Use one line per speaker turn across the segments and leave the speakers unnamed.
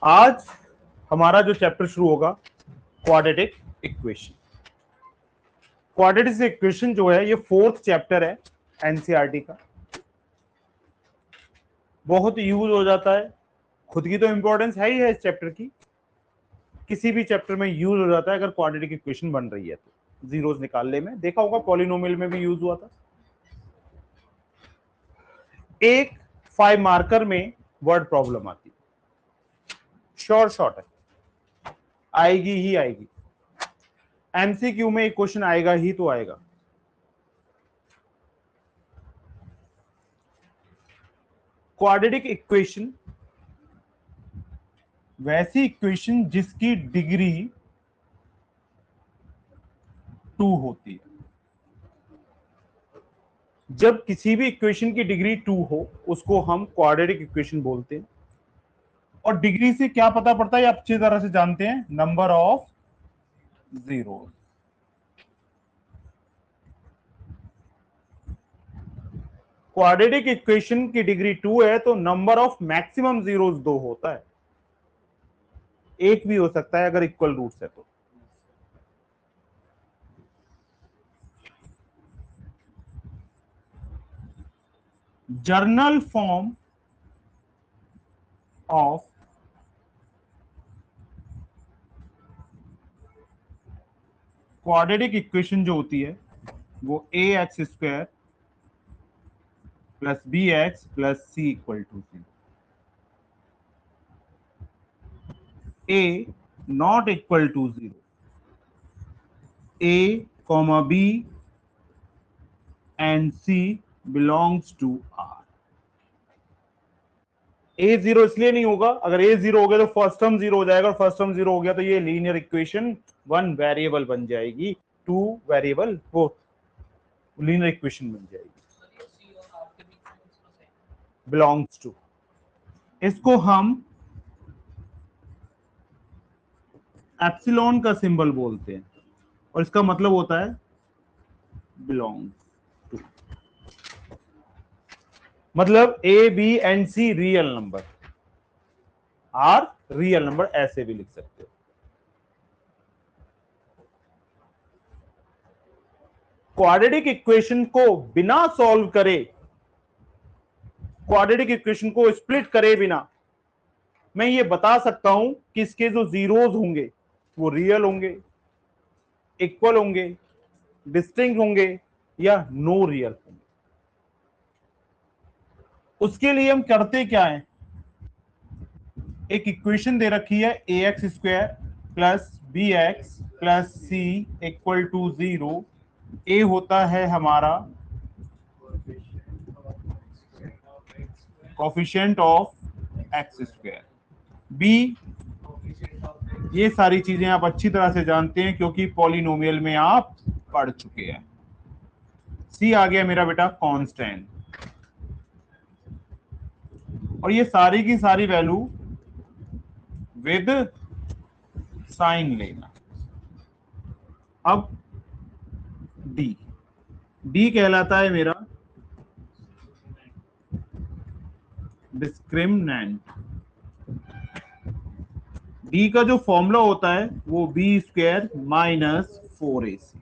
आज हमारा जो चैप्टर शुरू होगा क्वाड्रेटिक इक्वेशन। क्वाड्रेटिक इक्वेशन जो है ये 4th चैप्टर है एनसीईआरटी का। बहुत यूज हो जाता है, खुद की तो इंपॉर्टेंस है ही है इस चैप्टर की, किसी भी चैप्टर में यूज हो जाता है अगर क्वाड्रेटिक इक्वेशन बन रही है तो। जीरोस निकालने में देखा होगा, पॉलिनोमियल में भी यूज हुआ था। एक 5 मार्कर में वर्ड प्रॉब्लम आती है, शॉर्ट है, आएगी ही आएगी। एमसीक्यू में एक क्वेश्चन आएगा ही तो आएगा। क्वाड्रेटिक इक्वेशन वैसी इक्वेशन जिसकी डिग्री 2 होती है। जब किसी भी इक्वेशन की डिग्री 2 हो उसको हम क्वाड्रेटिक इक्वेशन बोलते हैं। और डिग्री से क्या पता पड़ता है, आप अच्छी तरह से जानते हैं, number of zero. Quadratic equation की डिग्री 2 है तो नंबर ऑफ मैक्सिमम जीरोस 2 होता है। एक भी हो सकता है अगर इक्वल रूट्स है तो। General form of quadratic equation जो होती है वो a x square plus b x plus c equal to c. A not equal to 0, a comma b and c belongs to r। a 0 इसलिए नहीं होगा, अगर a 0 हो गया तो फर्स्ट टर्म 0 हो जाएगा, और फर्स्ट टर्म 0 हो गया तो ये लीनियर इक्वेशन 1 वेरिएबल बन जाएगी, 2 वेरिएबल वो लीनियर इक्वेशन बन जाएगी। बिलोंग्स टू, इसको हम एप्सिलॉन का सिंबल बोलते हैं और इसका मतलब होता है बिलोंग्स टू। मतलब A B and C real number, R real number, ऐसे भी लिख सकते हो। क्वाड्रेटिक इक्वेशन को बिना सॉल्व करे, क्वाड्रेटिक इक्वेशन को स्प्लिट करे बिना मैं ये बता सकता हूं कि इसके जो जीरोस होंगे वो रियल होंगे, इक्वल होंगे, डिस्टिंक्ट होंगे या नो रियल होंगे। उसके लिए हम करते क्या है, एक इक्वेशन दे रखी है a x square plus b x plus c equal to 0। A होता है हमारा coefficient of x square, b, ये सारी चीजें आप अच्छी तरह से जानते हैं क्योंकि पॉलिनोमियल में आप पढ़ चुके हैं। सी आ गया मेरा बेटा कांस्टेंट, और ये सारी की सारी वैल्यू विद साइन लेना। अब डी, डी कहलाता है मेरा डिस्क्रिमिनेंट। डी का जो फॉर्मूला होता है वो बी स्क्वायर माइनस 4ac।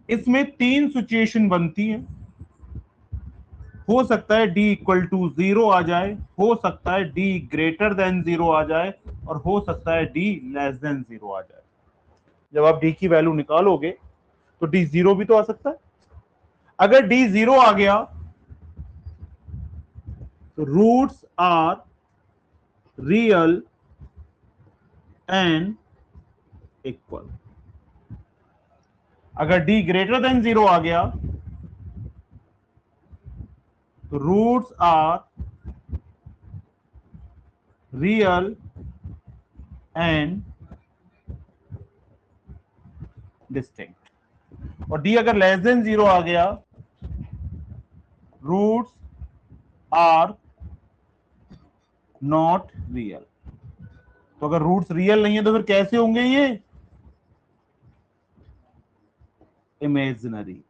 इसमें 3 सिचुएशन बनती है। हो सकता है डी इक्वल टू 0 आ जाए, हो सकता है डी ग्रेटर देन 0 आ जाए, और हो सकता है डी लेस देन 0 आ जाए। जब आप डी की वैल्यू निकालोगे तो डी 0 भी तो आ सकता है। अगर डी 0 आ गया तो roots are real and equal. अगर डी ग्रेटर देन 0 आ गया तो roots are real and distinct. और डी अगर लेस देन 0 आ गया, रूट्स आर नॉट रियल। तो अगर रूट्स रियल नहीं है तो फिर कैसे होंगे ये, इमेजिनरी।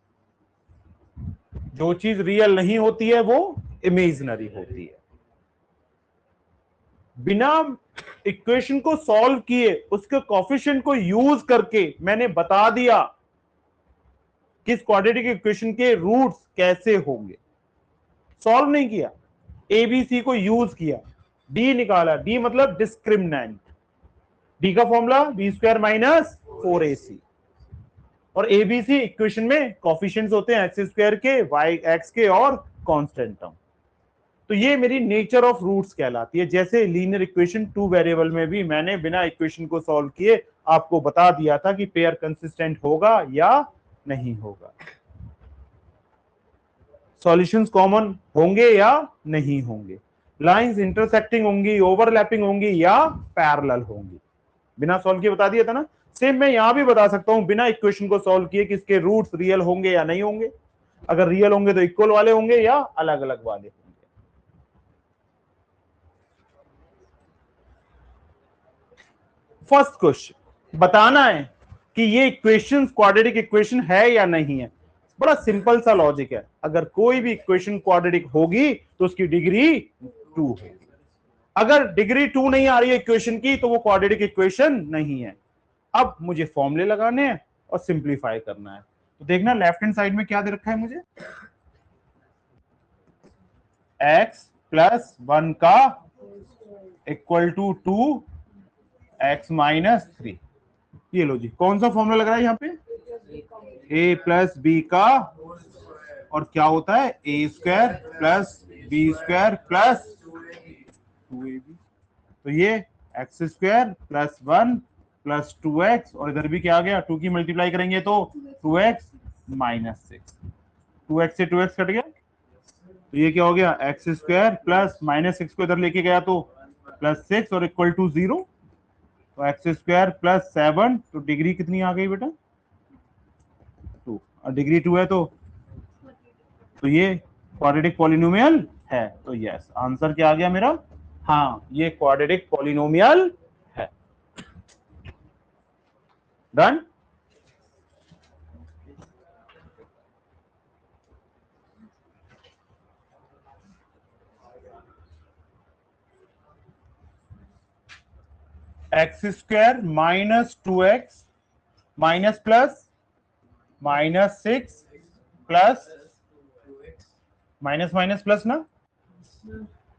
जो चीज रियल नहीं होती है वो इमेजिनरी होती है। बिना इक्वेशन को सॉल्व किए उसके कोफिशिएंट को यूज करके मैंने बता दिया किस क्वाड्रेटिक इक्वेशन के रूट्स कैसे होंगे। सॉल्व नहीं किया, एबीसी को यूज किया, डी निकाला, डी मतलब डिस्क्रिमिनेंट, डी का formula B square minus 4ac, और एबीसी इक्वेशन में कोफिशिएंट्स होते हैं एक्स स्क्वायर के, वाई एक्स के और कांस्टेंट टर्म। तो ये मेरी नेचर ऑफ रूट्स कहलाती है। जैसे लीनियर इक्वेशन 2 वेरिएबल में भी मैंने बिना इक्वेशन को सॉल्व किए आपको बता दिया था कि पेयर कंसिस्टेंट होगा या नहीं होगा, सॉल्यूशंस कॉमन होंगे या नहीं होंगे, लाइंस इंटरसेक्टिंग होंगी, ओवरलैपिंग होंगी या पैरेलल होंगी। बिना सॉल्व किए बता दिया था ना। सेम मैं यहां भी बता सकता हूं बिना इक्वेशन को सॉल्व किए कि इसके रूट्स रियल होंगे या नहीं होंगे। अगर रियल होंगे तो इक्वल वाले होंगे या अलग अलग वाले होंगे। फर्स्ट क्वेश्चन बताना है कि ये इक्वेशन क्वाड्रेटिक इक्वेशन है या नहीं है। बड़ा सिंपल सा लॉजिक है, अगर कोई भी इक्वेशन क्वाड्रेटिक होगी तो उसकी डिग्री 2 होगी। अगर डिग्री 2 नहीं आ रही है इक्वेशन की तो वो क्वाड्रेटिक इक्वेशन नहीं है। अब मुझे फॉर्मूले लगाने हैं और सिंप्लीफाई करना है। तो देखना लेफ्ट हैंड साइड में क्या दे रखा है मुझे, x प्लस 1 का इक्वल टू 2x माइनस 3। ये लो जी, कौन सा फॉर्मूला लग रहा है यहाँ पे, a प्लस बी का, और क्या होता है a square plus B square plus 2ab। तो ये x square plus 1 plus 2x, और इधर भी क्या आ गया 2 की मल्टीप्लाई करेंगे तो 2x माइनस 6, 2x से 2x कट गया, तो ये क्या हो गया एक्स स्क्वायर प्लस माइनस 6 को इधर लेके गया तो प्लस 6 और इक्वल टू 0, तो एक्स स्क्वायर प्लस 7, तो डिग्री कितनी आ गई बेटा 2, और डिग्री 2 है तो ये क्वाड्रेटिक पॉलिनोमियल है। तो यस, आंसर क्या आ गया मेरा, हाँ ये क्वाड्रेटिक पॉलिनोमियल है। Done. X square minus 2x minus plus minus 6 plus minus minus plus ना,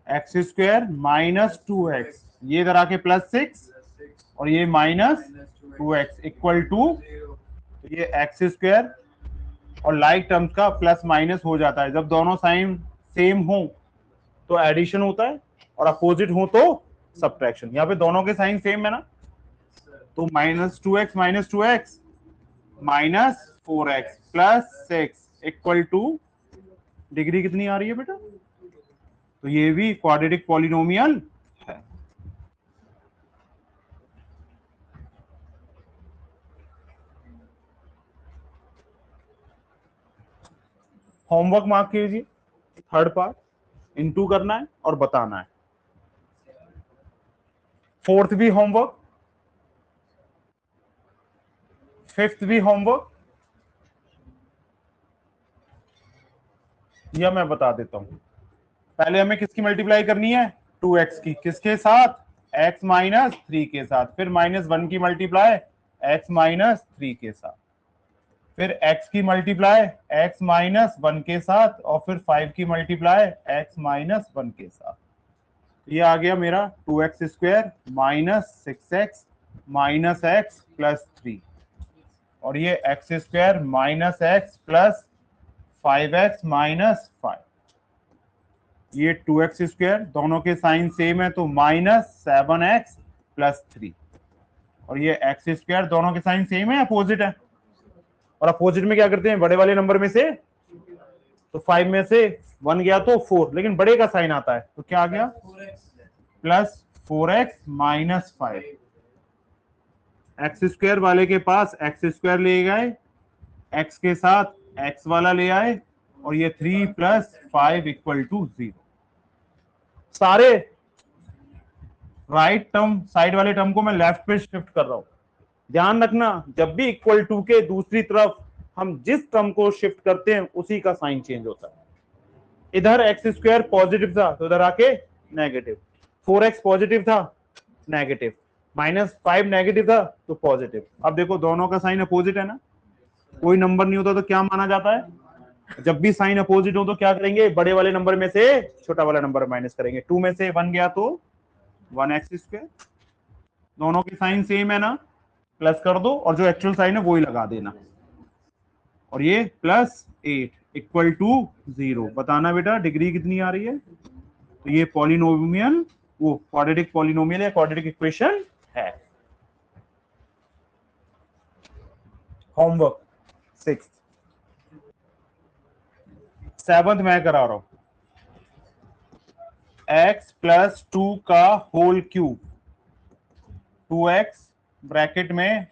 एक्स स्क्वायर माइनस 2x, ये इधर आके प्लस 6 और ये माइनस 2x इक्वल टू, तो ये एक्स स्क्वायर और लाइक टर्म्स का प्लस माइनस हो जाता है। जब दोनों साइन सेम हो तो एडिशन होता है और अपोजिट हो तो सब्ट्रैक्शन। यहाँ पे दोनों के साइन सेम है ना, तो minus 2x minus 2x minus 4x plus 6 equal to, degree कितनी आ रही है बेटा, तो ये भी क्वाड्रेटिक पॉलिनोमियल है। होमवर्क मार्क कीजिए, थर्ड पार्ट इनटू करना है और बताना है। फोर्थ भी होमवर्क, फिफ्थ भी होमवर्क, या मैं बता देता हूं। पहले हमें किसकी मल्टीप्लाई करनी है, 2x की, किसके साथ, x माइनस 3 के साथ, फिर माइनस 1 की मल्टीप्लाई x माइनस 3 के साथ, फिर x की मल्टीप्लाई x माइनस 1 के साथ, और फिर 5 की मल्टीप्लाई x माइनस 1 के साथ। ये आ गया मेरा 2x square minus 6x minus x plus 3, और ये x square minus x plus 5x minus 5, ये 2x स्क्वायर, दोनों के साइन सेम है तो माइनस 7x प्लस 3, और ये एक्स स्क्वायर, दोनों के साइन सेम है अपोजिट है, और अपोजिट में क्या करते हैं बड़े वाले नंबर में से, तो 5 में से 1 गया तो 4, लेकिन बड़े का साइन आता है तो क्या आ गया plus 4x minus 5। X square वाले के पास एक्स स्क्वायर ले गए, एक्स के साथ एक्स वाला ले आए, और ये 3 प्लस 5 इक्वल टू 0। सारे राइट टर्म साइड वाले टर्म को मैं लेफ्ट पे शिफ्ट कर रहा हूं। ध्यान रखना, जब भी इक्वल टू के दूसरी तरफ हम जिस टर्म को शिफ्ट करते हैं उसी का साइन चेंज होता है। इधर एक्स स्क्वायर पॉजिटिव था तो इधर आके नेगेटिव, 4x पॉजिटिव था, नेगेटिव, -5 नेगेटिव था तो पॉजिटिव। अब देखो दोनों का साइन अपोजिट है ना, कोई नंबर नहीं होता तो क्या माना जाता है, जब भी साइन अपोजिट हो तो क्या करेंगे, बड़े वाले नंबर में से छोटा वाला नंबर माइनस करेंगे। 2 में से 1 गया तो 1x²। दोनों की साइन सेम है ना, प्लस कर दो और जो एक्चुअल साइन है वही लगा देना, और ये +8 इक्वल टू 0। बताना बेटा डिग्री कितनी आ रही है। तो ये पॉलिनोमियल, वो क्वाड्रेटिक पॉलिनोमियल या क्वाड्रेटिक इक्वेशन है। होमवर्क 6th 7th मैं करा रहा हूं। x+2 का होल क्यूब, 2x ब्रैकेट में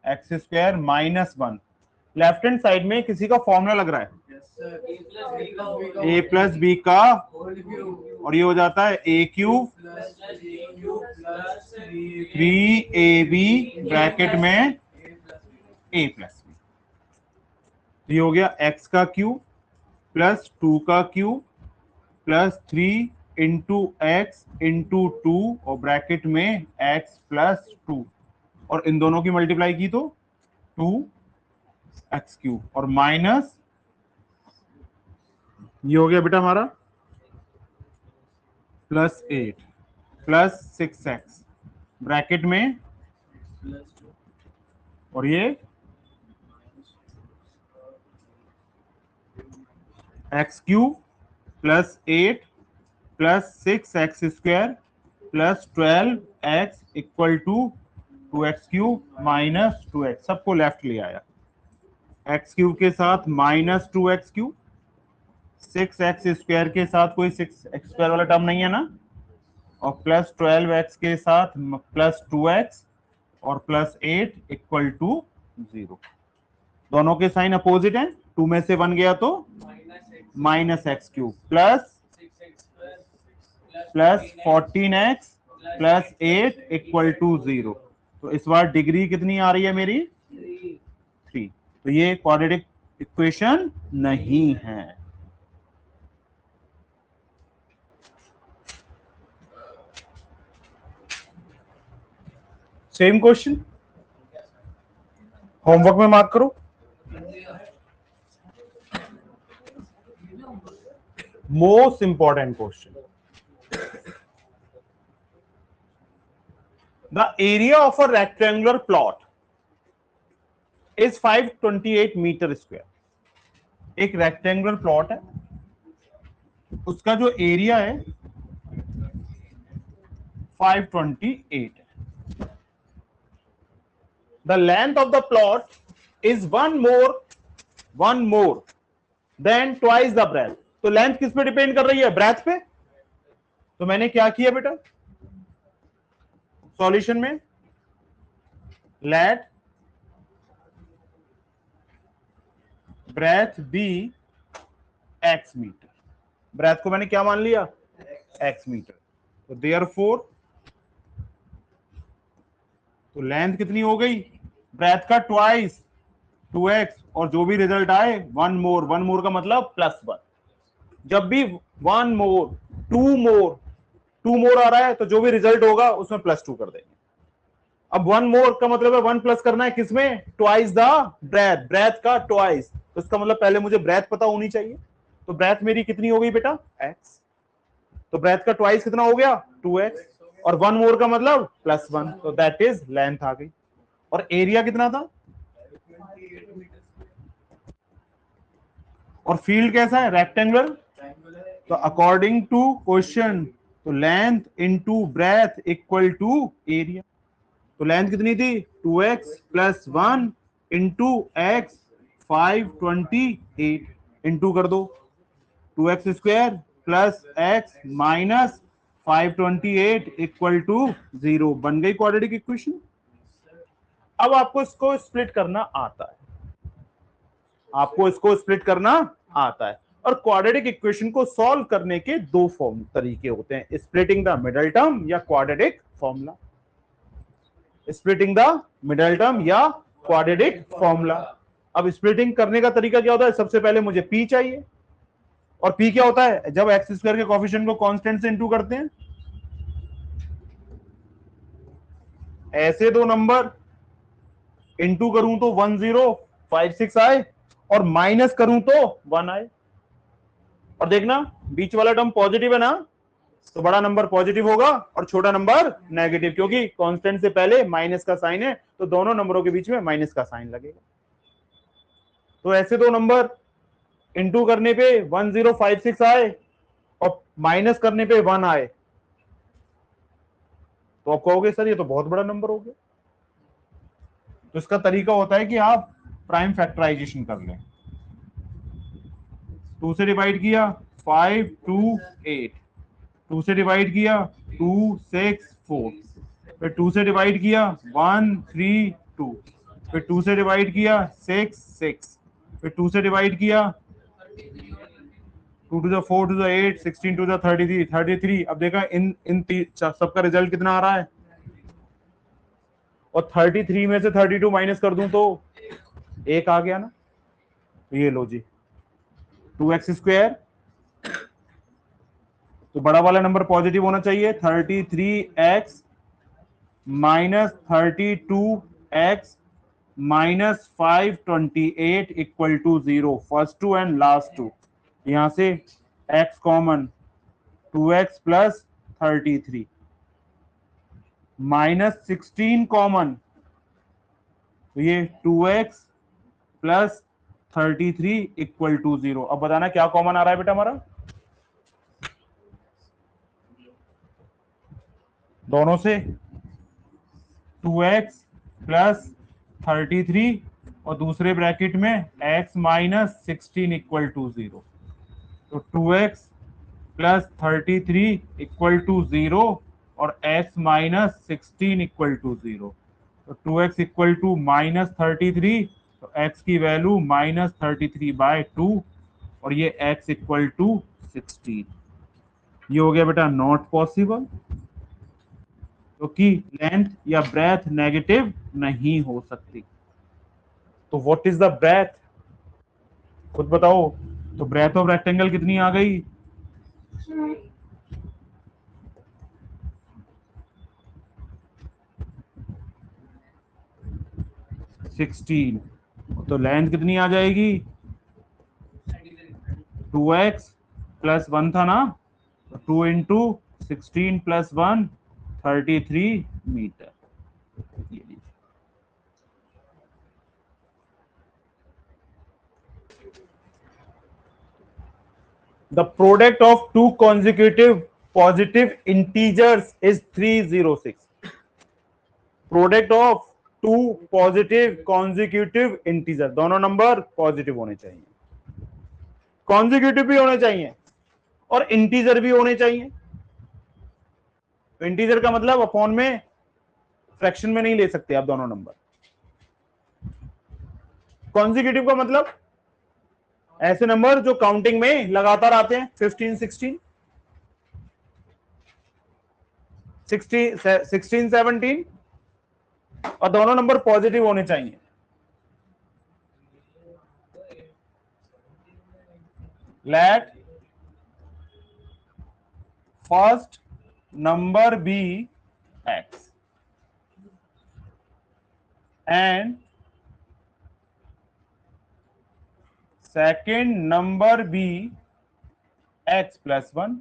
x² -1। लेफ्ट हैंड साइड में किसी का फॉर्मूला लग रहा है, a+b का, और ये हो जाता है a³ 3ab ब्रैकेट में a+b। ये हो गया x का क्यूब प्लस 2 का cube plus 3 into x into 2 और ब्रैकेट में x+2, और इन दोनों की मल्टीप्लाई की तो 2x³ और माइनस ये हो गया बेटा हमारा +8 प्लस 6x ब्रैकेट में, और ये x³ plus 8 plus 6x² plus 12x equal to 2x³ minus 2x। सबको लेफ्ट ले आया, x³ के साथ -2x³, 6x² के साथ कोई 6x² वाला टर्म नहीं है ना, और प्लस 12x के साथ प्लस 2x और प्लस 8 इक्वल टू 0। दोनों के साइन अपोजिट हैं, 2 में से 1 गया तो -x³ plus 14x plus 8 equal to 0। तो इस बार डिग्री कितनी आ रही है मेरी, 3। तो ये क्वाड्रेटिक इक्वेशन नहीं है। सेम क्वेश्चन होमवर्क में मार्क करो। Most important question, the area of a rectangular plot is 528 metre square. एक रेक्टेंगुलर प्लॉट है, उसका जो एरिया है 528 है। The length of the plot is one more than twice the breadth। तो length किस पे डिपेंड कर रही है, ब्रेथ पे। तो मैंने क्या किया बेटा, सॉल्यूशन में let breadth be x metre, breadth को मैंने क्या मान लिया, x मीटर। तो देयरफॉर तो लेंथ कितनी हो गई, ब्रेथ का ट्वाइस 2x, और जो भी रिजल्ट आए वन मोर का मतलब +1। जब भी 1 मोर 2 मोर आ रहा है तो जो भी रिजल्ट होगा उसमें +2 कर देंगे। अब 1 मोर का मतलब है 1 प्लस करना है किसमें, ट्वाइस द ब्रेथ का ट्वाइस। तो इसका मतलब पहले मुझे ब्रेथ पता होनी चाहिए। तो ब्रेथ मेरी कितनी हो गई बेटा, x। तो ब्रेथ का ट्वाइस कितना हो गया, 2x, और 1 मोर का मतलब +1, तो दैट इज लेंथ आ गई। और एरिया कितना था, और फील्ड कैसा है, रेक्टेंगुलर। तो अकॉर्डिंग टू क्वेश्चन, तो length into breadth equal to area. तो लेंथ कितनी थी, 2x plus 1 into x 528, into कर दो 2x² plus x minus 528 equal to 0। बन गई क्वाड्रेटिक इक्वेशन। अब आपको इसको स्प्लिट करना आता है, आपको इसको स्प्लिट करना आता है। और क्वाड्रेटिक इक्वेशन को सॉल्व करने के दो फॉर्म तरीके होते हैं, स्प्लिटिंग द मिडल टर्म या quadratic formula. Splitting the middle term या क्वाड्रेटिक फॉर्मूला। अब स्प्लिटिंग करने का तरीका क्या होता है, सबसे पहले मुझे p चाहिए, और p क्या होता है, जब x² के कोएफिशिएंट को कांस्टेंट से इंटू करते हैं ऐसे दो नंबर इंटू करूं तो 1056 आए और माइनस करूं तो 1 आए। और देखना बीच वाला टर्म पॉजिटिव है ना, तो बड़ा नंबर पॉजिटिव होगा और छोटा नंबर नेगेटिव, क्योंकि कांस्टेंट से पहले माइनस का साइन है तो दोनों नंबरों के बीच में माइनस का साइन लगेगा। तो ऐसे दो नंबर इंटू करने पे 1056 आए और माइनस करने पे 1 आए, तो आप कहोगे सर ये तो बहुत बड़ा नंबर हो गया। तो इसका तरीका होता है कि आप प्राइम फैक्टराइजेशन कर लें। 2 से डिवाइड किया 5 2 8, 2 से डिवाइड किया 2 6 4, फिर 2 से डिवाइड किया 1 3 2, फिर 2 से डिवाइड किया 6 6, फिर 2 से डिवाइड किया 2 to the 4 to the 8 16 to the 33 33। अब देखा इन सबका रिजल्ट कितना आ रहा है, और 33 में से 32 माइनस कर दूं तो 1 आ गया ना। तो ये लो जी 2x स्क्वायर, तो बड़ा वाला नंबर पॉजिटिव होना चाहिए। 33x minus 32x minus 528 equal to 0। First two and last two, यहां से x common 2x plus 33 minus 16 common, तो ये 2x प्लस 33 इक्वल टू 0। अब बताना क्या कॉमन आ रहा है बेटा हमारा, दोनों से 2x प्लस 33 और दूसरे ब्रैकेट में x माइनस 16 इक्वल टू 0। तो 2x प्लस 33 इक्वल टू 0 और x माइनस 16 इक्वल टू 0। तो 2x इक्वल टू माइनस 33, तो x की वैल्यू माइनस 33/2 और ये x इक्वल टू 16। ये हो गया बेटा नॉट पॉसिबल, क्योंकि लेंथ या ब्रेथ नेगेटिव नहीं हो सकती। तो व्हाट इज द ब्रेथ, खुद बताओ। तो ब्रेथ ऑफ रेक्टेंगल कितनी आ गई, सिक्सटीन। तो लेंथ कितनी आ जाएगी, 2x प्लस 1 था ना, 2 into 16 plus 1 33 metre. The product of two consecutive positive integers is 306. Product of two positive consecutive integer, दोनों नंबर पॉजिटिव होने चाहिए, कॉन्जिक्यूटिव भी होने चाहिए और इंटीजर भी होने चाहिए। तो इंटीजर का मतलब अपॉन में, फ्रैक्शन में नहीं ले सकते आप दोनों नंबर। कॉन्जिक्यूटिव का मतलब ऐसे नंबर जो काउंटिंग में लगातार आते हैं, 15 16 16 17, और दोनों नंबर पॉजिटिव होने चाहिए। Let first number be x and second number be x plus 1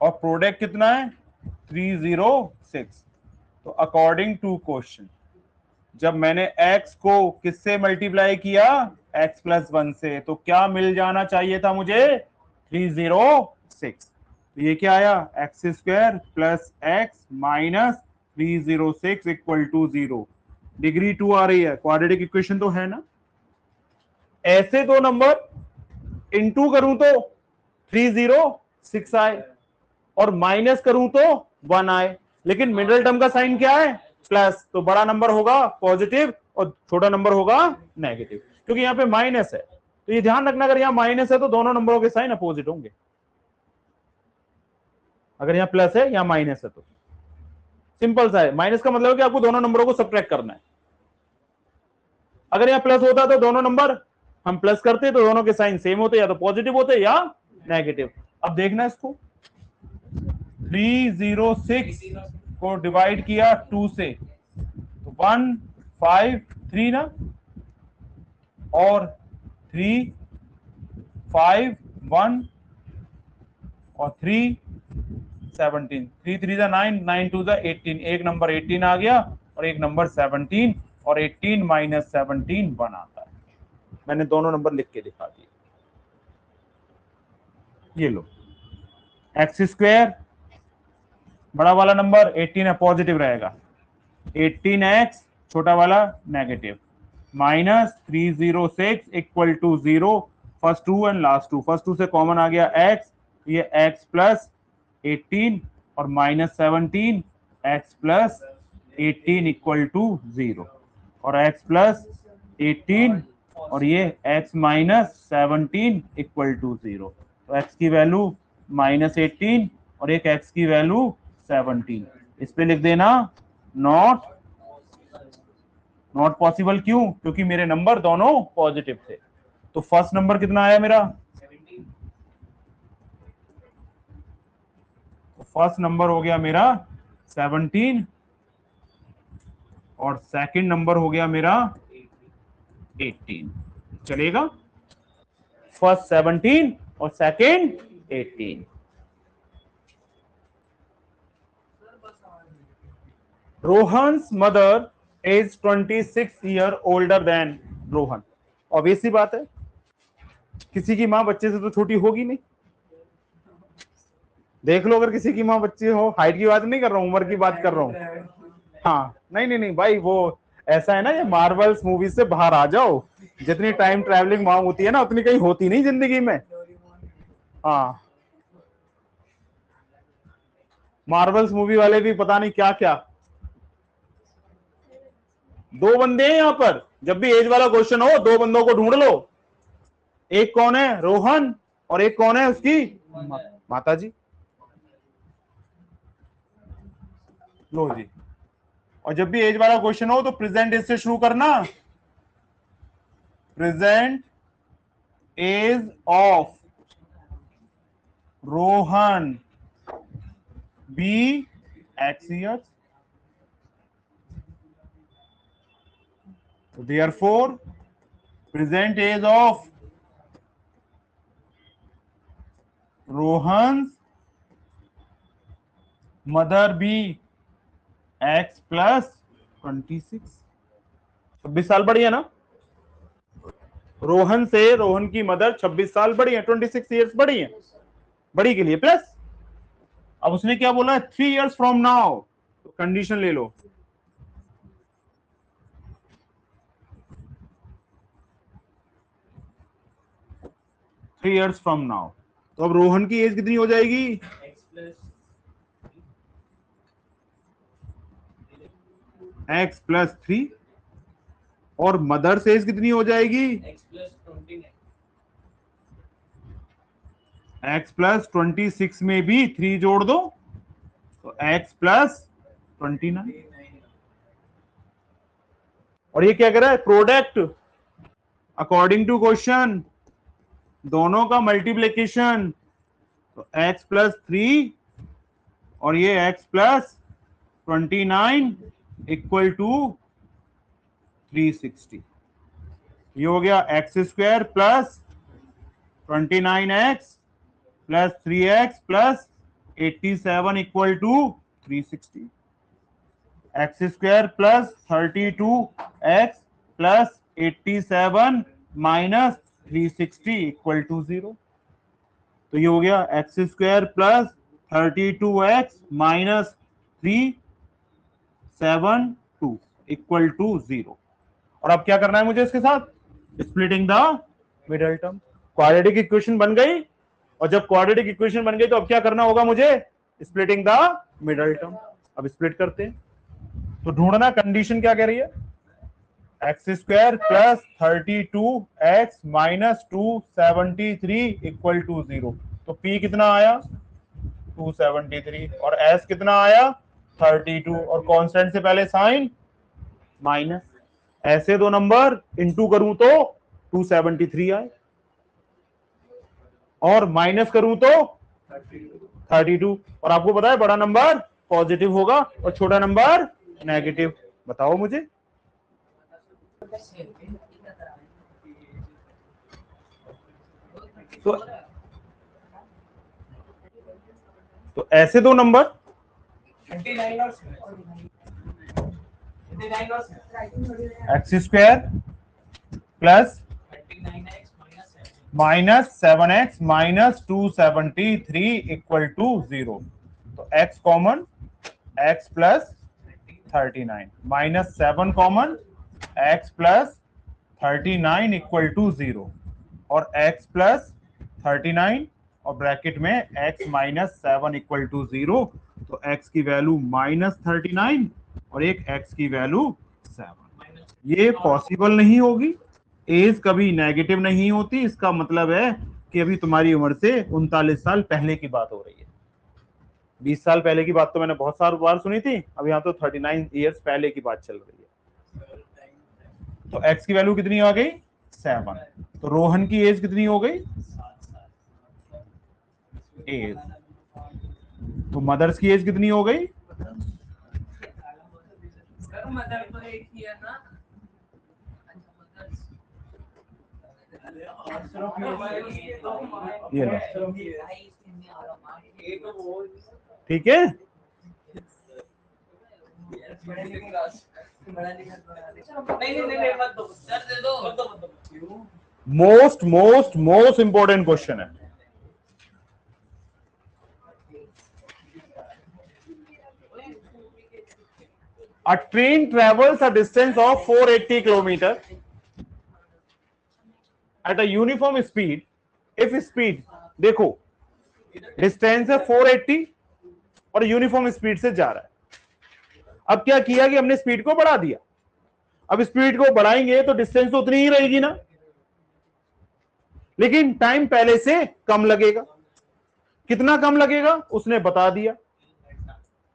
और प्रोडक्ट कितना है 306। तो अकॉर्डिंग टू क्वेश्चन, जब मैंने x को किससे मल्टीप्लाई किया, x प्लस 1 से, तो क्या मिल जाना चाहिए था मुझे, 306। तो ये क्या आया, x square plus x minus 306 equal to 0। Degree 2 आ रही है, क्वाड्रेटिक इक्वेशन तो है ना। ऐसे दो नंबर इनटू करूं तो 306 आए और माइनस करूं तो 1 आए, लेकिन मिडिल टर्म का साइन क्या है, प्लस। तो बड़ा नंबर होगा पॉजिटिव और छोटा नंबर होगा नेगेटिव, क्योंकि यहाँ पे माइनस है। तो ये ध्यान रखना, अगर यहाँ माइनस है तो दोनों नंबरों के साइन अपोजिट होंगे, अगर यहाँ प्लस है यहाँ माइनस है तो सिंपल सा है। माइनस का मतलब है कि आपको दोनों नंबरों को सब्ट्रैक्ट करना है। अगर यहाँ प्लस होता तो दोनों नंबर हम प्लस करते तो दोनों के साइन सेम होते, या तो पॉजिटिव होते या नेगेटिव। अब देखना इसको 306 को डिवाइड किया 2 से, तो 1 5 3 ना, और 3 5 1 और 3 17, 3 3 9 9 2 18, एक नंबर 18 आ गया और एक नंबर 17, और 18 माइनस 17 1 आता है। मैंने दोनों नंबर लिख के दिखा दिए। ये लो, एक्स स्क्वायर बड़ा वाला नंबर 18 है, पॉजिटिव रहेगा, 18x छोटा वाला negative, minus 306 equal to 0, first two and last two, first two से कॉमन आ गया x, ये x प्लस 18 और minus 17, x plus 18 equal to 0, और x प्लस 18 और ये x माइनस 17 इक्वल टू 0, तो x की वैल्यू माइनस 18 और एक x की वैल्यू 17, इस पे लिख देना नॉट पॉसिबल। क्यों? क्योंकि मेरे नंबर दोनों पॉजिटिव थे। तो फर्स्ट नंबर कितना आया मेरा? तो फर्स्ट नंबर हो गया मेरा 17 और सेकंड नंबर हो गया मेरा 18। चलेगा? फर्स्ट 17 और second 18। Rohan's mother is 26 year older than Rohan. Obvious सी बात है, किसी की माँ बच्चे से तो छोटी होगी नहीं। देख लो, अगर किसी की माँ बच्ची हो, हाइट की बात नहीं कर रहा हूँ, उम्र की बात कर रहा हूँ। हाँ, नहीं नहीं नहीं भाई, वो ऐसा है ना, ये मार्वल्स मूवी से बाहर आ जाओ। जितनी टाइम ट्रैवलिंग माँ होती है ना, उतनी कहीं होती नहीं जिंदगी में। हाँ, मार्वल्स मूवी वाले भी पता नहीं क्या क्या। दो बंदे हैं यहां पर, जब भी एज वाला क्वेश्चन हो दो बंदों को ढूंढ लो। एक कौन है? रोहन, और एक कौन है? उसकी माता जी। लो जी, और जब भी एज वाला क्वेश्चन हो तो प्रेजेंट एज से शुरू करना। Present age of Rohan be x years, therefore present age of Rohan mother be x plus 26। 26 साल बड़ी है ना रोहन से? रोहन की मदर 26 साल बड़ी है, 26 ईयर्स बड़ी है, बड़ी के लिए प्लस। अब उसने क्या बोला है? 3 ईयर्स फ्रॉम नाउ, तो कंडीशन ले लो। थ्री ईयर्स फ्रॉम नाउ, तो अब रोहन की एज कितनी हो जाएगी? एक्स प्लस 3, और मदर से एज कितनी हो जाएगी? एक्स प्लस 26 में भी 3 जोड़ दो, तो एक्स प्लस 29। और ये क्या कर रहा है? प्रोडक्ट अकॉर्डिंग टू क्वेश्चन, दोनों का मल्टीप्लीकेशन, तो x प्लस 3 और ये x प्लस 29 इक्वल टू 360। ये हो गया x square plus 29x plus 3x plus 87 equal to 360। X square plus 32x plus 87 minus 360 equal to 0। तो ये हो गया x square plus 32x minus 372 equal to 0। और अब क्या करना है मुझे इसके साथ? Splitting the middle term. Quadratic equation बन गई, और जब क्वाड्रेटिक इक्वेशन बन गई तो अब क्या करना होगा मुझे? Splitting the middle term. अब स्प्लिट करते हैं, तो ढूंढना कंडीशन क्या कह रही है? X square plus 32x minus 273 equal to 0। तो P कितना आया? 273, और S कितना आया? 32, और कांस्टेंट से पहले साइन माइनस। ऐसे दो नंबर इंटू करूं तो 273 आए, और माइनस करूं तो 32। और आपको पता है बड़ा नंबर पॉजिटिव होगा और छोटा नंबर नेगेटिव। बताओ मुझे। तो ऐसे दो number x square plus -7x -273 equal to 0। तो x common, x plus 39 -7 common, x plus 39 equal to 0 और x प्लस 39 और ब्रैकेट में x -7 इक्वल टू 0। तो x की वैल्यू -39 और एक x की वैल्यू 7। ये पॉसिबल नहीं होगी। एज कभी नेगेटिव नहीं होती। इसका मतलब है कि अभी तुम्हारी उम्र से 39 साल पहले की बात हो रही है। 20 साल पहले की बात तो मैंने बहुत सारी बार सुनी थी, अब यहाँ तो 39 ईयर्स पहले की बात चल रही है। तो x की वैल्यू कितनी आ गई? 7। तो रोहन की एज कितनी हो गई? एज। तो मदर्स की एज कितनी हो गई? ये लो, ठीक है। Most most most important question है। A train travels a distance of 480 kilometer at a uniform speed. If speed, देखो डिस्टेंस है 480 और यूनिफॉर्म स्पीड से जा रहा है। अब क्या किया कि हमने स्पीड को बढ़ा दिया। अब स्पीड को बढ़ाएंगे तो डिस्टेंस तो उतनी ही रहेगी ना, लेकिन टाइम पहले से कम लगेगा। कितना कम लगेगा उसने बता दिया,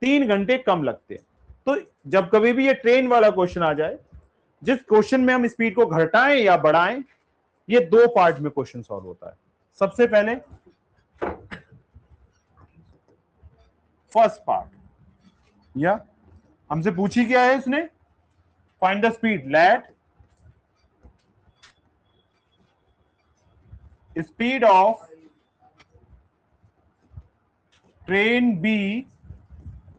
3 घंटे कम लगते हैं। तो जब कभी भी ये ट्रेन वाला क्वेश्चन आ जाए, जिस क्वेश्चन में हम स्पीड को घटाएं या बढ़ाएं, ये 2 पार्ट में क्वेश्चन सॉल्व होता है। सबसे पहले फर्स्ट पार्ट, या हमसे पूछी क्या है इसने, find the speed, let speed of train be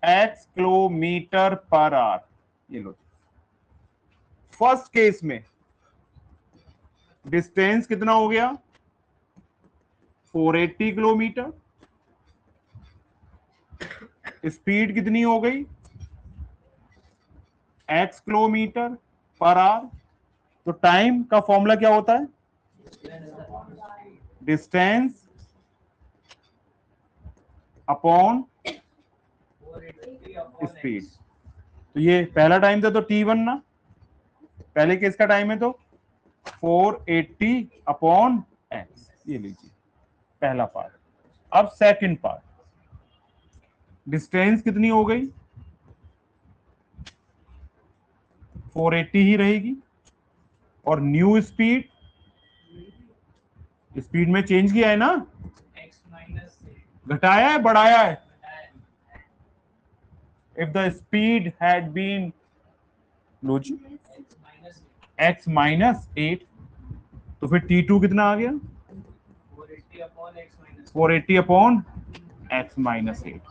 x kilometre per hour. ये लो, फर्स्ट केस में डिस्टेंस कितना हो गया? 480 किलोमीटर। स्पीड कितनी हो गई? x kilometre per our. तो टाइम का फॉर्मूला क्या होता है? Distance upon speed. तो ये पहला टाइम था तो t1 ना, पहले केस का टाइम है तो 480 अपॉन x। ये लीजिए पहला पार्ट। अब सेकंड पार्ट, डिस्टेंस कितनी हो गई? 480 ही रहेगी और न्यू स्पीड, स्पीड में चेंज किया है ना, घटाया है बढ़ाया है? If the speed had been x -8, तो फिर t2 कितना आ गया? 480 अपॉन x -8।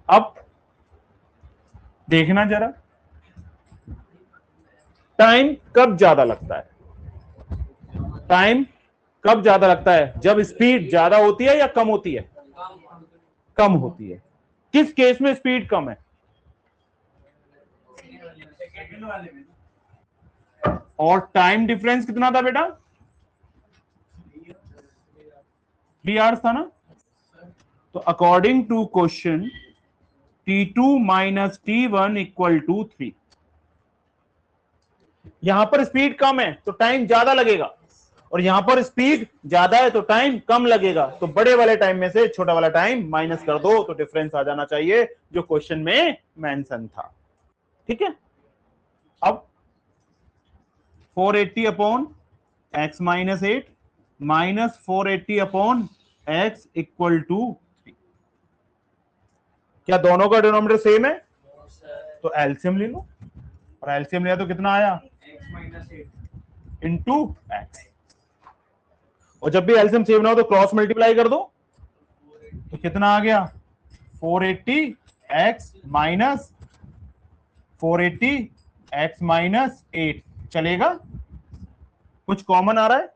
अब देखना जरा, टाइम कब ज्यादा लगता है? टाइम कब ज्यादा लगता है? जब स्पीड ज्यादा होती है या कम होती है? कम होती है। किस केस में स्पीड कम है? और टाइम डिफरेंस कितना था बेटा? 3 आवर्स था ना। तो according to question T2 minus T1 equal to 3। यहां पर स्पीड कम है तो टाइम ज्यादा लगेगा, और यहां पर स्पीड ज्यादा है तो टाइम कम लगेगा। तो बड़े वाले टाइम में से छोटा वाला टाइम माइनस कर दो तो डिफरेंस आ जाना चाहिए जो क्वेश्चन में मेंशन था। ठीक है। अब 480 upon x -8 minus 480 upon x equal to 3। क्या दोनों का डिनोमिनेटर सेम है? तो एलसीएम ले लो, और एलसीएम लिया तो कितना आया? Into x. और जब भी एलसीएम सेम ना हो तो क्रॉस मल्टीप्लाई कर दो, तो कितना आ गया? 480 एक्स माइनस 480 एक्स माइनस 8। चलेगा? कुछ कॉमन आ रहा है?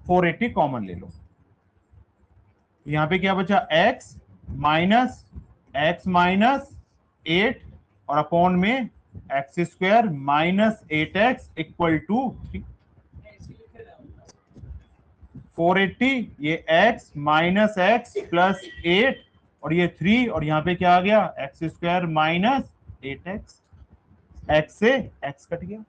480 कॉमन ले लो। यहां पे क्या बचा? x माइनस एक्स माइनस 8 और अपॉन में x square minus 8x equal to 3। 480 ये x माइनस एक्स प्लस 8 और ये 3, और यहां पे क्या आ गया? X square minus 8x। x से x कट गया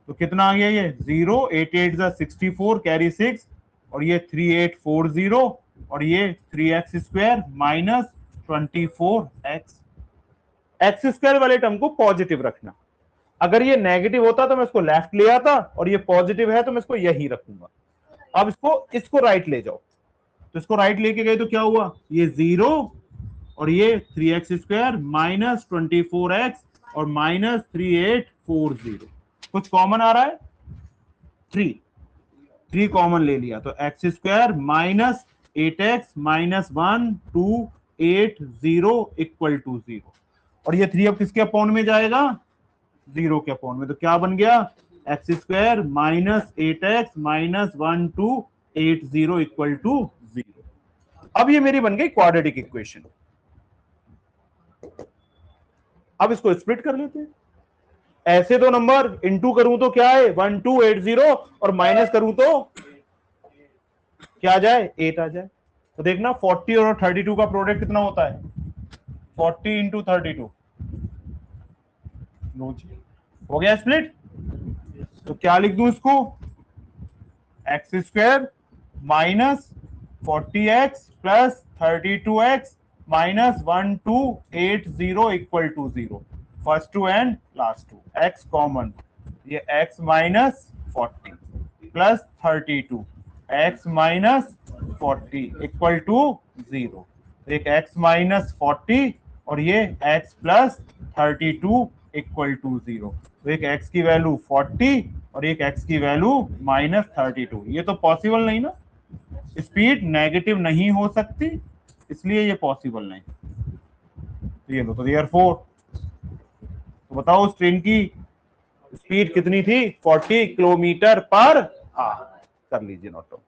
तो कितना आ गया? ये 0, 8 8 64 कैरी 6, और ये 3840, और ये 3x square minus 24x। X square वाले टर्म को पॉजिटिव रखना। अगर ये नेगेटिव होता तो मैं इसको लेफ्ट ले आता, और ये पॉजिटिव है तो मैं इसको यही रखूंगा। अब इसको राइट ले जाओ, तो इसको राइट लेके गए तो क्या हुआ? ये 0 और ये 3x स्क्वायर माइनस 24x और माइनस 3840। कुछ कॉमन आ रहा है? 3 कॉमन ले लिया तो x square minus 8x minus 1280 equal to 0। और ये 3 अब किसके अपॉन में जाएगा? 0 के अपॉन में। तो क्या बन गया? X square minus 8x minus 1280 equal to 0। अब ये मेरी बन गई क्वाड्रेटिक इक्वेशन। अब इसको स्प्लिट कर लेते हैं। ऐसे तो नंबर इनटू करूं तो क्या है? 1280, और माइनस करूं तो क्या आ जाए? 8 आ जाए। तो देखना 40 और 32 का प्रोडक्ट कितना होता है? 40 इंटू 32। हो गया स्प्लिट। तो क्या लिख दूं इसको? X square minus 40x plus 32x minus 1280 equal to 0। First two and last two, x common, ये x minus 40 plus 32 x minus 40 equal to 0। एक x माइनस 40 और ये x प्लस 32 इक्वल टू 0। तो एक x की वैल्यू 40 और एक x की वैल्यू माइनस 32। ये तो पॉसिबल नहीं ना, स्पीड नेगेटिव नहीं हो सकती, इसलिए ये पॉसिबल नहीं। तो ये लो, तो देयरफॉर तो बताओ उस ट्रेन की स्पीड कितनी थी? 40 किलोमीटर पर आवर। कर लीजिए नोट।